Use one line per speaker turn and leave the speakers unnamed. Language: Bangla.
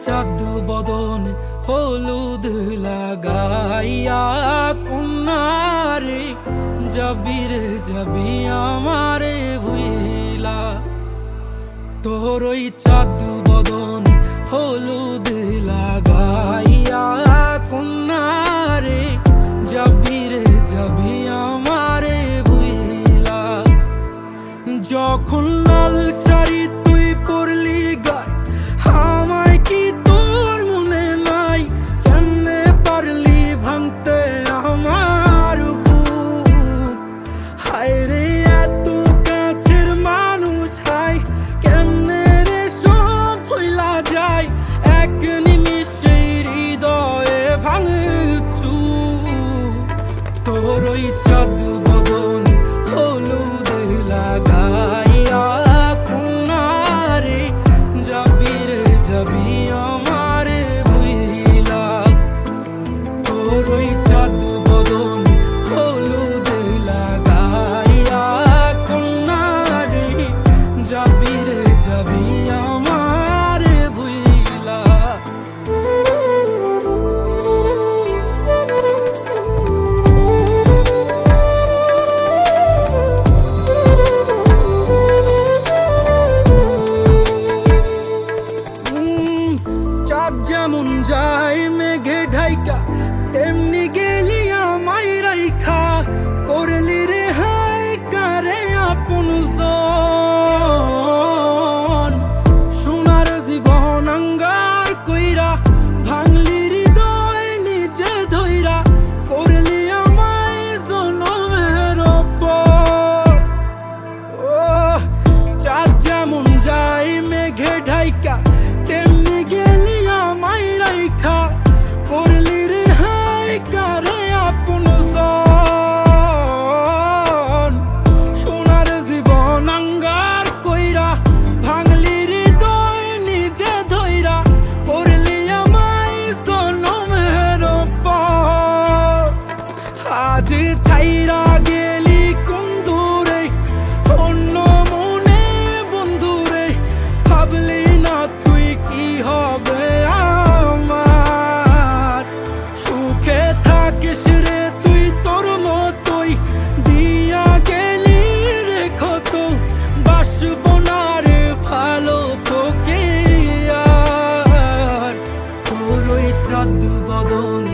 চাঁদ বদন হলুদ লাগাইয়া কন্যারে যাবি রে যাবি আমারে ভুইলা। তোর ওই চাঁদ বদন হলুদ লাগাইয়া কন্যারে যাবি রে যাবি আমারে ভুইলা। যখন লাল শাড়ি তুই পরলি গায় আমায় কি তোর মনে নাই? কেমনে পারলি ভাঙতে আমার বুক? হায় রে এত কাছের মানুষ, হায় কেমনে রে সব ভুইলা যায় এক নিমিষে হৃদয়ে ভাঙচু। তোর ওই চাঁদ বদন হলুদ লাগাইয়া কন্যারে যাবি রে যাবি আমারে ভুইলা। তোর ওই চাঁদ বদন হলুদ লাগাইয়া কন্যারে যাবি রে যাবি আমারে ভুইলা। চাঁদ যেমন যায় মেঘে ঢাইকা তেমনি গেলি আমায় রাইখা। করলি রে হায় কারে আপন জন, সোনার জীবন আঙ্গার কইরা ভাঙলি হৃদয় নিজে ধইরা। করলি আমায় জনমের পর। ও চাঁদ যেমন যায় মেঘে ঢাইকা তেমনি গেলি আমায় রাইখা। করলি রে হায় কারে আপন জন, সোনার জীবন আঙ্গার কইরা ভাঙলি হৃদয় নিজে ধইরা। করলি আমায় জনমের পর। আজ ছাইরা গেলি কোন দূরে অন্য মনে বন্ধুরে। ভাবলি না তুই কি হবে আমার? সুখে থাকিস রে তুই তোর মতোই দিয়া গেলি রে ক্ষত। বাসব না রে ভালো তোকে আর। তোর ওই চাঁদ বদন